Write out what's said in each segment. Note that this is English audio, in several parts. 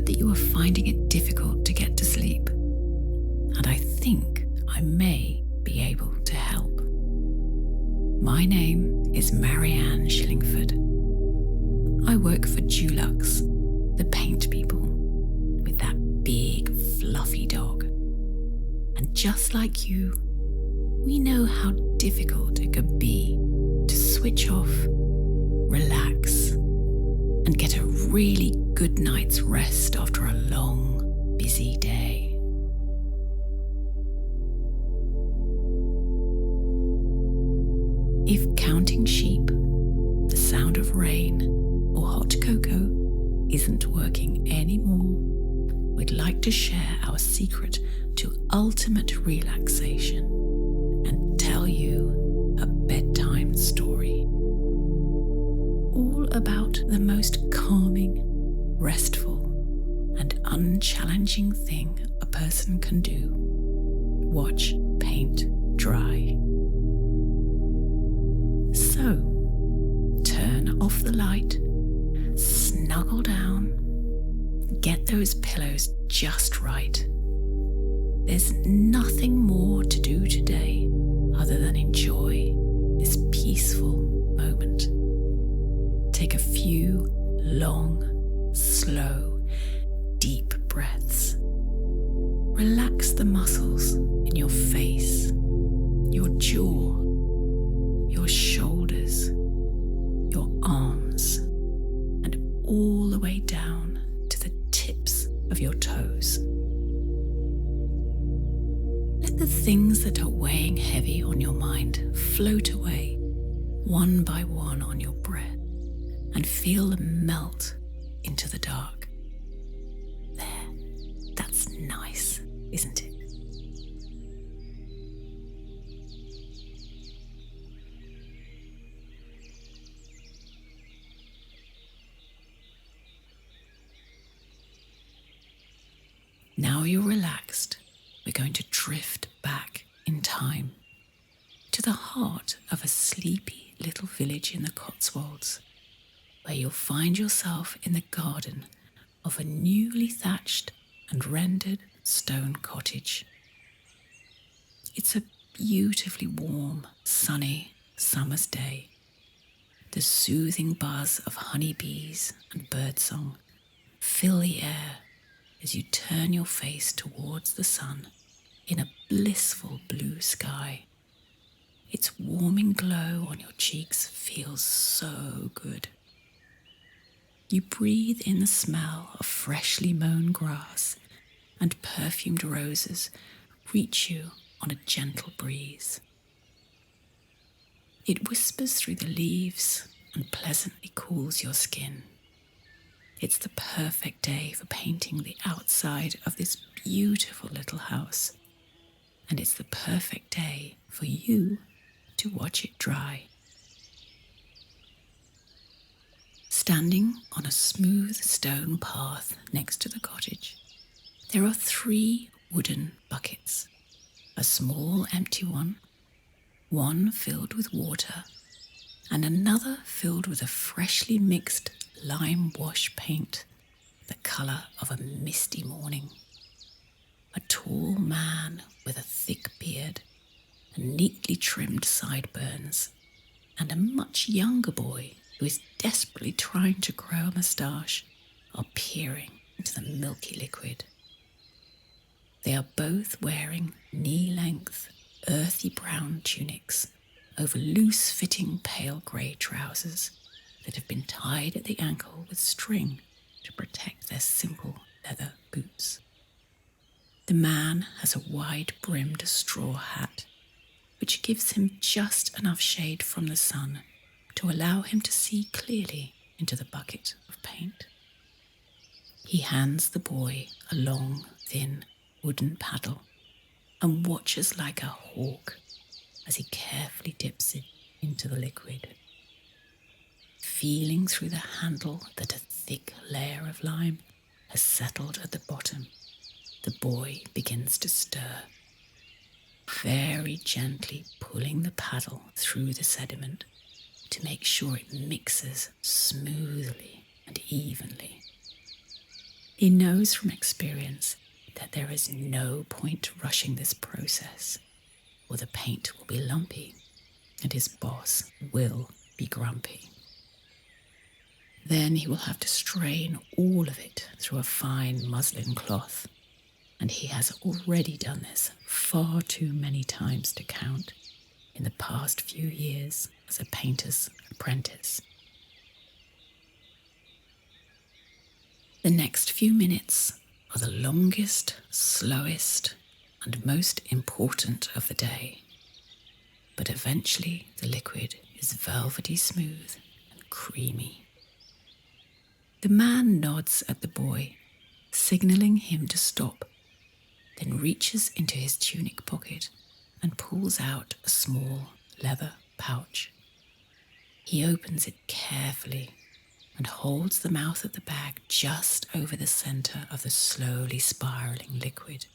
heard that you are finding it difficult to get to sleep, and I think I may be able to help. My name is Marianne Shillingford. I work for Dulux, the paint people, with that big fluffy dog. And just like you, we know how difficult it can be to switch off, relax, and get a really good night's rest after a long, busy day. If counting sheep, the sound of rain, or hot cocoa isn't working anymore, we'd like to share our secret to ultimate relaxation and tell you a bedtime story. All about the most calming, restful, and unchallenging thing a person can do: watch paint dry. So, turn off the light, snuggle down, get those pillows just right. There's nothing more to do today other than enjoy this peaceful moment. Take a few long, slow, deep breaths. Relax the muscles in your face, your jaw, your shoulders, your arms, and all the way down to the tips of your toes. Let the things that are weighing heavy on your mind float away, one by one on your breath, and feel them melt into the dark. There, that's nice, isn't it? Now you're relaxed, we're going to drift back in time to the heart of a sleepy little village in the Cotswolds, where you'll find yourself in the garden of a newly thatched and rendered stone cottage. It's a beautifully warm, sunny summer's day. The soothing buzz of honeybees and birdsong fill the air as you turn your face towards the sun in a blissful blue sky. Its warming glow on your cheeks feels so good. You breathe in the smell of freshly mown grass, and perfumed roses reach you on a gentle breeze. It whispers through the leaves and pleasantly cools your skin. It's the perfect day for painting the outside of this beautiful little house, and it's the perfect day for you to watch it dry. Standing on a smooth stone path next to the cottage, there are 3 wooden buckets, a small empty one filled with water, and another filled with a freshly mixed lime wash paint, the colour of a misty morning. A tall man with a thick beard and neatly trimmed sideburns, and a much younger boy who is desperately trying to grow a moustache are peering into the milky liquid. They are both wearing knee-length, earthy brown tunics over loose-fitting pale grey trousers that have been tied at the ankle with string to protect their simple leather boots. The man has a wide-brimmed straw hat, which gives him just enough shade from the sun to allow him to see clearly into the bucket of paint. He hands the boy a long, thin wooden paddle and watches like a hawk as he carefully dips it into the liquid. Feeling through the handle that a thick layer of lime has settled at the bottom, the boy begins to stir, very gently pulling the paddle through the sediment to make sure it mixes smoothly and evenly. He knows from experience that there is no point rushing this process, or the paint will be lumpy and his boss will be grumpy. Then he will have to strain all of it through a fine muslin cloth, and he has already done this far too many times to count in the past few years as a painter's apprentice. The next few minutes are the longest, slowest, and most important of the day. But eventually the liquid is velvety smooth and creamy. The man nods at the boy, signaling him to stop, then reaches into his tunic pocket and pulls out a small leather pouch. He opens it carefully and holds the mouth of the bag just over the center of the slowly spiraling liquid,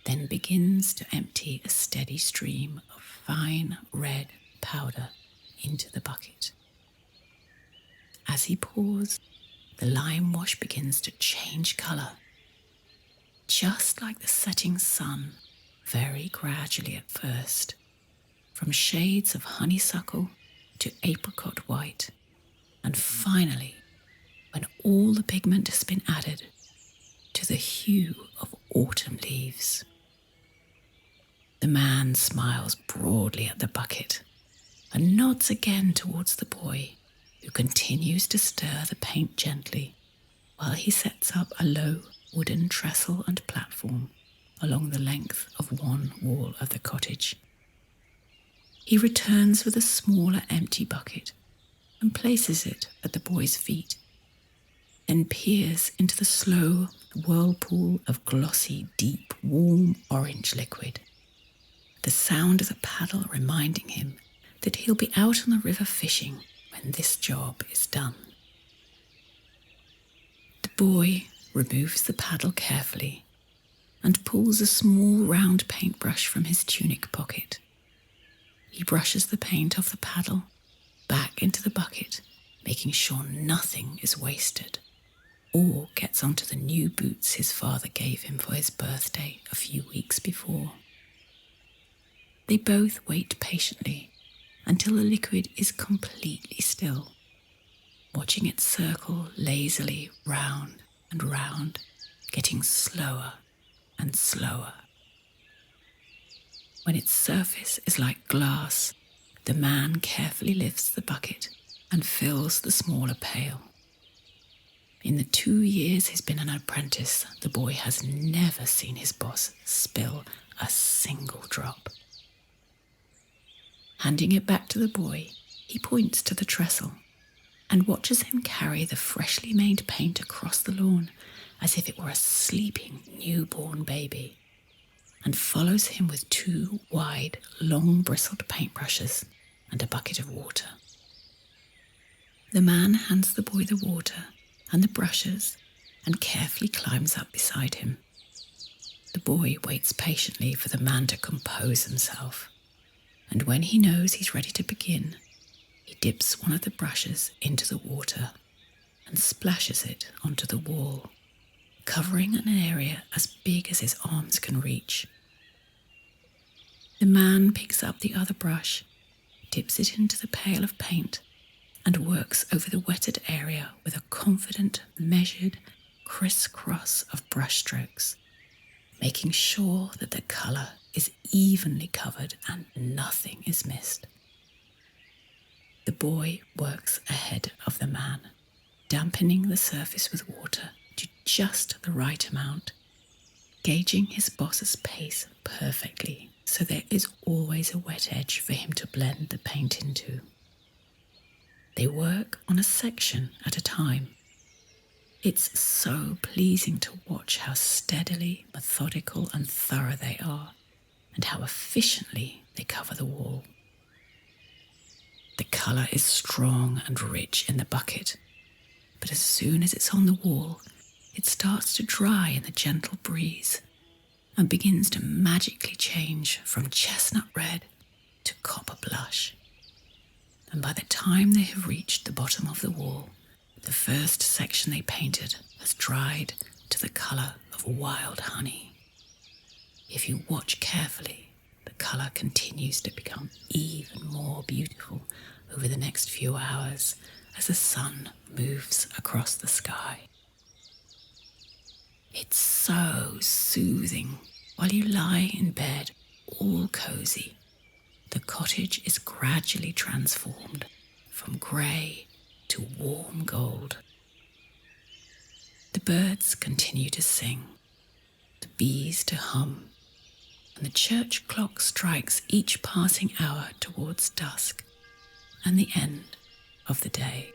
then begins to empty a steady stream of fine red powder into the bucket. As he pours, the lime wash begins to change color, just like the setting sun, very gradually at first, from shades of honeysuckle to apricot white, and finally, when all the pigment has been added, to the hue of autumn leaves. The man smiles broadly at the bucket and nods again towards the boy, who continues to stir the paint gently while he sets up a low wooden trestle and platform along the length of one wall of the cottage. He returns with a smaller empty bucket and places it at the boy's feet, then peers into the slow whirlpool of glossy, deep, warm orange liquid, the sound of the paddle reminding him that he'll be out on the river fishing when this job is done. The boy removes the paddle carefully and pulls a small round paintbrush from his tunic pocket. He brushes the paint off the paddle back into the bucket, making sure nothing is wasted, or gets onto the new boots his father gave him for his birthday a few weeks before. They both wait patiently until the liquid is completely still, watching it circle lazily round and round, getting slower and slower. When its surface is like glass, the man carefully lifts the bucket and fills the smaller pail. In the 2 years he's been an apprentice, the boy has never seen his boss spill a single drop. Handing it back to the boy, he points to the trestle and watches him carry the freshly made paint across the lawn as if it were a sleeping newborn baby, and follows him with 2 wide, long-bristled paintbrushes and a bucket of water. The man hands the boy the water and the brushes and carefully climbs up beside him. The boy waits patiently for the man to compose himself, and when he knows he's ready to begin, he dips one of the brushes into the water and splashes it onto the wall, covering an area as big as his arms can reach. The man picks up the other brush, dips it into the pail of paint, and works over the wetted area with a confident, measured crisscross of brushstrokes, making sure that the colour is evenly covered and nothing is missed. The boy works ahead of the man, dampening the surface with water to just the right amount, gauging his boss's pace perfectly so there is always a wet edge for him to blend the paint into. They work on a section at a time. It's so pleasing to watch how steadily, methodical and thorough they are, and how efficiently they cover the wall. The colour is strong and rich in the bucket, but as soon as it's on the wall, it starts to dry in the gentle breeze and begins to magically change from chestnut red to copper blush. And by the time they have reached the bottom of the wall, the first section they painted has dried to the colour of wild honey. If you watch carefully, the colour continues to become even more beautiful over the next few hours as the sun moves across the sky. It's so soothing while you lie in bed, all cosy. The cottage is gradually transformed from grey to warm gold. The birds continue to sing, the bees to hum, and the church clock strikes each passing hour towards dusk and the end of the day.